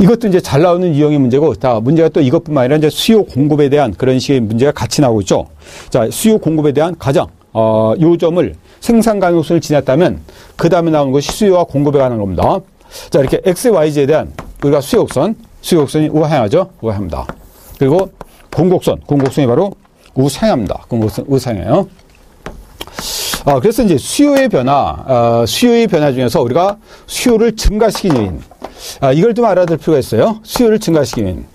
이것도 이제 잘 나오는 유형의 문제고, 자, 문제가 또 이것뿐만 아니라 이제 수요 공급에 대한 그런 식의 문제가 같이 나오고 있죠. 자, 수요 공급에 대한 가장, 요점을 생산 가능성을 지났다면, 그 다음에 나오는 것이 수요와 공급에 관한 겁니다. 자, 이렇게 X, Y, Z에 대한 우리가 수요곡선이 우하향하죠. 우하향입니다. 그리고 공곡선이 바로 우상향입니다. 공곡선 우상향이에요. 그래서 이제 수요의 변화 중에서 우리가 수요를 증가시키는 요인, 이걸 좀 알아둘 필요가 있어요. 수요를 증가시키는 요인.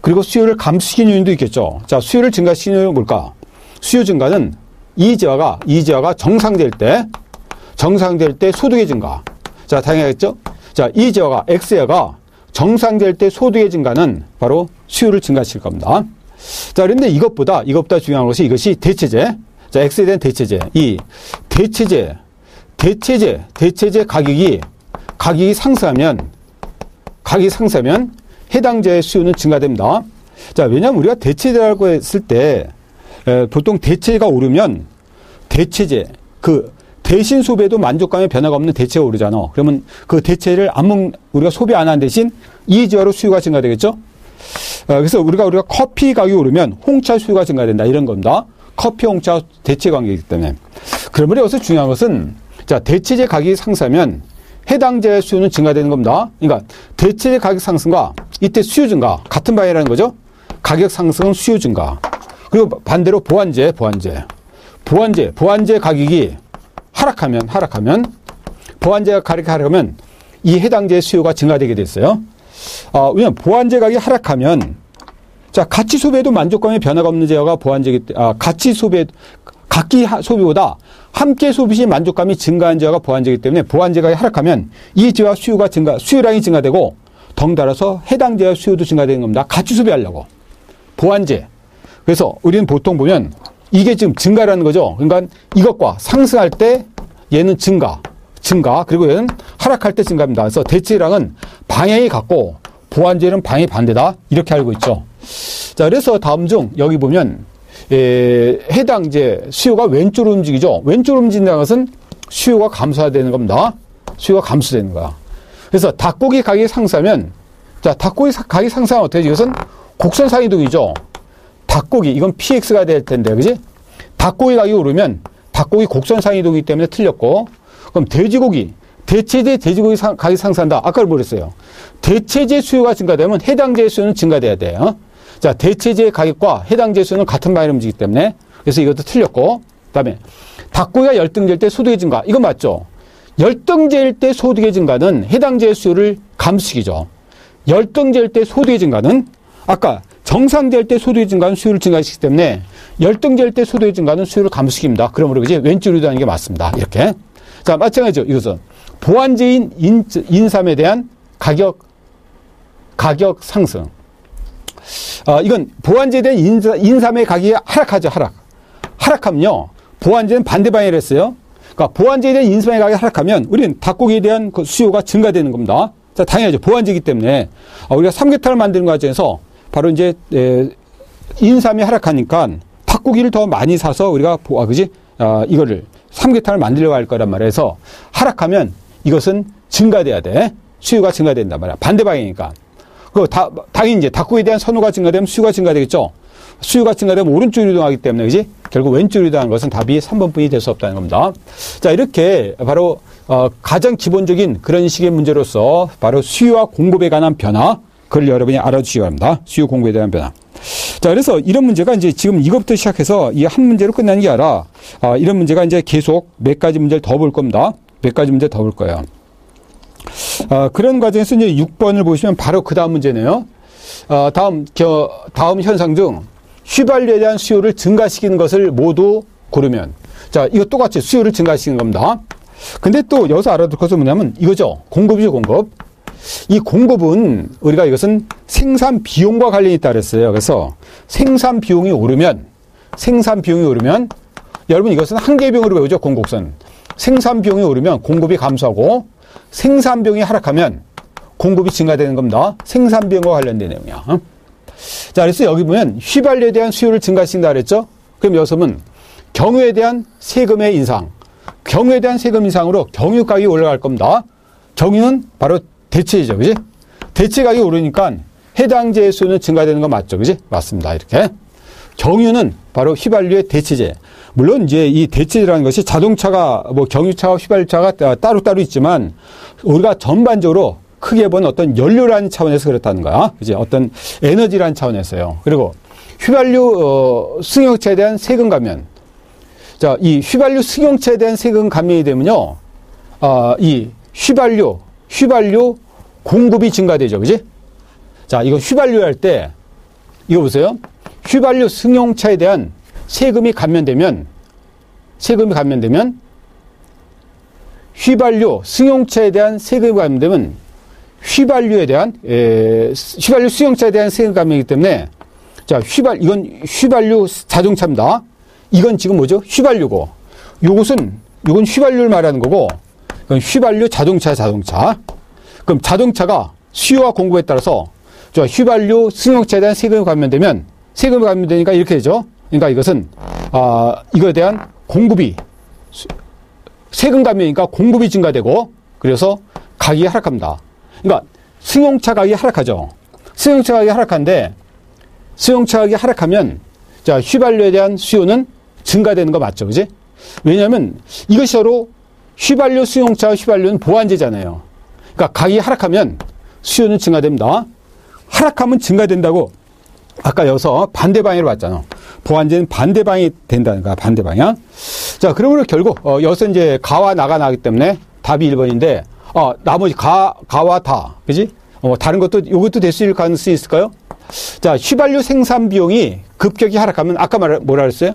그리고 수요를 감소시키는 요인도 있겠죠. 자, 수요를 증가시키는 요인은 뭘까? 수요 증가는 이지화가 정상될 때 소득의 증가. 자, 당연하겠죠? 자, 이지화가, X화가 정상될 때 소득의 증가는 바로 수요를 증가시킬 겁니다. 자, 그런데 이것보다 중요한 것이 이것이 대체제. 자, X에 대한 대체제. 이 대체제 가격이 상승하면 해당제의 수요는 증가됩니다. 자, 왜냐하면 우리가 대체제라고 했을 때, 보통 대체가 오르면 대신 소비에도 만족감의 변화가 없는 대체가 오르잖아. 그러면 그 대체를 우리가 소비 안 하는 대신 이지화로 수요가 증가되겠죠? 그래서 우리가 커피 가격이 오르면 홍차 수요가 증가된다. 이런 겁니다. 커피, 홍차 대체 관계이기 때문에. 그러면 여기서 중요한 것은, 자, 대체제 가격이 상승하면 해당제의 수요는 증가되는 겁니다. 그러니까 대체제 가격 상승과 이때 수요 증가, 같은 방향이라는 거죠. 가격 상승은 수요 증가. 그리고 반대로 보완제 가격이 하락하면 보완제가 하락하면 이 해당제의 수요가 증가되게 됐어요. 왜냐면 보완제 가격이 하락하면, 자, 가치 소비에도 만족감의 변화가 없는 제어가 보완제이기 때문에, 각기 소비보다 함께 소비 시 만족감이 증가한 제어가 보완제이기 때문에 보완제 가격이 하락하면 이 제와 수요량이 증가되고 덩달아서 해당 제와 수요도 증가되는 겁니다. 같이 소비하려고. 보완제. 그래서 우리는 보통 보면 이게 지금 증가라는 거죠. 그러니까 이것과 상승할 때 얘는 증가. 그리고 얘는 하락할 때 증가입니다. 그래서 대체량은 방향이 같고 보완제는 방향이 반대다. 이렇게 알고 있죠. 자, 그래서 다음 중 여기 보면 해당제 수요가 왼쪽으로 움직이죠. 왼쪽으로 움직인다는 것은 수요가 감소되는 겁니다. 수요가 감소되는 거야. 그래서 닭고기 가격이 상승하면, 자, 닭고기 가격이 상승하면 어떻게 되지? 이것은 곡선상 이동이죠. 닭고기, 이건 PX가 될 텐데, 그지? 닭고기 가격이 오르면 닭고기 곡선상 이동이기 때문에 틀렸고, 그럼 돼지고기, 대체제 돼지고기 가격이 상승한다. 아까 뭐랬어요? 대체제 수요가 증가되면 해당제 수요는 증가돼야 돼요. 자, 대체제 가격과 해당제 수요는 같은 방향으로 움직이기 때문에, 그래서 이것도 틀렸고, 그 다음에 닭고기가 열등제일 때 소득의 증가. 이거 맞죠? 열등제일 때 소득의 증가는 해당제 수요를 감소시키죠. 열등제일 때 소득의 증가는, 아까 정상될 때 소득의 증가는 수요를 증가시키기 때문에 열등제일 때 소득의 증가는 수요를 감소시킵니다. 그러므로 그지? 왼쪽으로 이동하는 게 맞습니다. 이렇게. 자, 마찬가지죠. 이것은 보완제인 인삼에 대한 가격 상승. 이건 보완제에 대한 인삼의 가격이 하락하죠. 하락하면요. 보완제는 반대 방향을 했어요. 그러니까 보완제에 대한 인삼의 가격이 하락하면 우리는 닭고기에 대한 그 수요가 증가되는 겁니다. 자, 당연하죠. 보완제이기 때문에 우리가 삼계탕을 만드는 과정에서 바로 이제 인삼이 하락하니까 닭고기를 더 많이 사서 우리가 이거를 삼계탕을 만들려고 할 거란 말이에요. 하락하면 이것은 증가돼야 돼. 수요가 증가된단 말이야. 반대 방향이니까. 당연히 이제 닭고기에 대한 선호가 증가되면 수요가 증가되겠죠. 수요가 증가되면 오른쪽으로 이동하기 때문에, 그지? 결국 왼쪽으로 이동하는 것은 답이 3번뿐이 될 수 없다는 겁니다. 자, 이렇게 바로, 가장 기본적인 그런 식의 문제로서 바로 수요와 공급에 관한 변화, 그걸 여러분이 알아주시기 바랍니다. 수요 공급에 대한 변화. 자, 그래서 이런 문제가 이제 지금 이것부터 시작해서 이 한 문제로 끝나는 게 아니라, 이런 문제가 이제 계속 몇 가지 문제를 더 볼 겁니다. 몇 가지 문제 더 볼 거예요. 그런 과정에서 이제 6번을 보시면 바로 그 다음 문제네요. 다음 현상 중 휘발유에 대한 수요를 증가시키는 것을 모두 고르면. 자, 이거 똑같이 수요를 증가시키는 겁니다. 근데 또 여기서 알아둘 것은 뭐냐면 이거죠. 공급이죠, 공급. 이 공급은 우리가 이것은 생산 비용과 관련이 있다 그랬어요. 그래서 생산 비용이 오르면 여러분 이것은 한계 비용으로 배우죠, 공곡선. 생산 비용이 오르면 공급이 감소하고 생산 비용이 하락하면 공급이 증가되는 겁니다. 생산 비용과 관련된 내용이야. 자, 그래서 여기 보면 휘발유에 대한 수요를 증가시킨다 그랬죠? 그럼 여기서 보면 경유에 대한 세금의 인상. 경유에 대한 세금 인상으로 경유 가격이 올라갈 겁니다. 경유는 바로 대체제죠. 그지? 대체 가격이 오르니까 해당제의 수요는 증가되는 거 맞죠? 그지? 맞습니다. 이렇게. 경유는 바로 휘발유의 대체제. 물론 이제 이 대체제라는 것이 자동차가 뭐 경유차와 휘발유차가 따로따로 있지만 우리가 전반적으로 크게 본 어떤 연료라는 차원에서 그렇다는 거야. 그지? 어떤 에너지라는 차원에서요. 그리고 휘발유 승용차에 대한 세금 감면. 자, 이 휘발유 승용차에 대한 세금 감면이 되면요. 이 휘발유 공급이 증가되죠. 그지? 자, 이거 휘발유 할 때 이거 보세요. 휘발유 승용차에 대한 세금이 감면되면 휘발유 승용차에 대한 세금이 감면되면 휘발유 승용차에 대한 세금 감면이기 때문에 자, 이건 휘발유 자동차입니다. 이건 지금 뭐죠? 휘발유고. 이건 휘발유를 말하는 거고 이건 휘발유 자동차. 그럼 자동차가 수요와 공급에 따라서 저 휘발유 승용차에 대한 세금이 감면되니까 이렇게 되죠. 그러니까 이것은 이거에 대한 공급이 세금 감면이니까 공급이 증가되고 그래서 가격이 하락합니다. 그러니까 승용차 가격이 하락하죠. 승용차 가격이 하락하는데 승용차 가격이 하락하면 자, 휘발유에 대한 수요는 증가되는 거 맞죠? 그지? 왜냐하면 이것이 서로 휘발유 승용차와 휘발유는 보완제잖아요. 그러니까 가격이 하락하면 수요는 증가됩니다. 하락하면 증가된다고 아까 여기서 반대 방향으로 봤잖아. 보완제는 반대 방향이 된다는 거야. 반대 방향. 자, 그러므로 결국 여기서 이제 가와 나가 나기 때문에 답이 1번인데 나머지 가와 다. 그지? 다른 것도 이것도 될 수 있을 가능성이 있을까요? 자, 휘발유 생산 비용이 급격히 하락하면 아까 뭐라 그랬어요?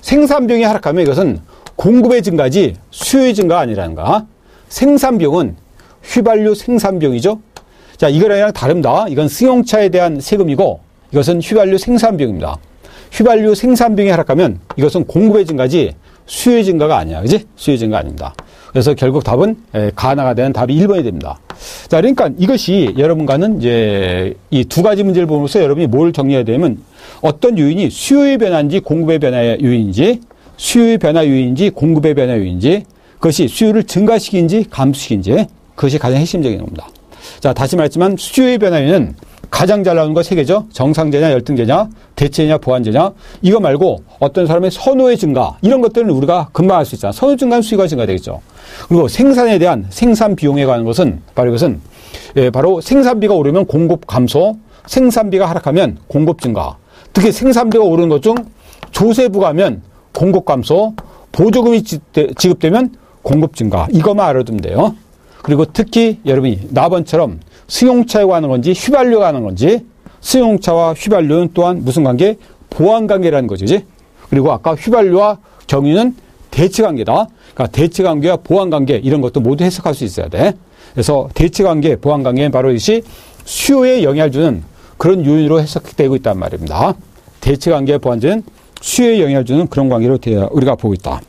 생산 비용이 하락하면 이것은 공급의 증가지 수요의 증가가 아니라는 거야. 생산 비용은 휘발유 생산 비용이죠. 자, 이거랑 다릅니다. 이건 승용차에 대한 세금이고 이것은 휘발유 생산 비용입니다. 휘발유 생산 비용이 하락하면 이것은 공급의 증가지 수요의 증가가 아니야. 그지? 수요의 증가 아닙니다. 그래서 결국 답은 가나가 되는 답이 1번이 됩니다. 자, 그러니까 이것이 여러분과는 이제 이 두 가지 문제를 보면서 여러분이 뭘 정리해야 되면 어떤 요인이 수요의 변화인지 공급의 변화의 요인인지 수요의 변화 요인인지 공급의 변화 요인인지 그것이 수요를 증가시키는지 감소시키는지 그것이 가장 핵심적인 겁니다. 자, 다시 말했지만 수요의 변화 요인은 가장 잘 나오는 거 세 개죠. 정상제냐, 열등제냐, 대체제냐, 보완제냐. 이거 말고 어떤 사람의 선호의 증가 이런 것들은 우리가 금방 알 수 있잖아. 선호 증가는 수요가 증가되겠죠. 그리고 생산에 대한 생산 비용에 관한 것은 바로 이것은 바로 생산비가 오르면 공급 감소, 생산비가 하락하면 공급 증가. 특히 생산비가 오르는 것 중 조세 부과하면 공급 감소, 보조금이 지급되면 공급 증가. 이것만 알아두면 돼요. 그리고 특히 여러분이 나번처럼 승용차에 관한 건지 휘발유가 관한 건지 승용차와 휘발유는 또한 무슨 관계? 보완관계라는 거죠. 그지? 그리고 아까 휘발유와 경유는 대치관계다. 그러니까 대치관계와 보완관계 이런 것도 모두 해석할 수 있어야 돼. 그래서 대치관계, 보완관계는 바로 이것이 수요에 영향을 주는 그런 요인으로 해석되고 있단 말입니다. 대치관계, 보완제는 수요에 영향을 주는 그런 관계로 우리가 보고 있다.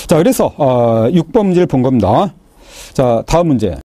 자, 그래서 6번 문제를 본 겁니다. 자, 다음 문제.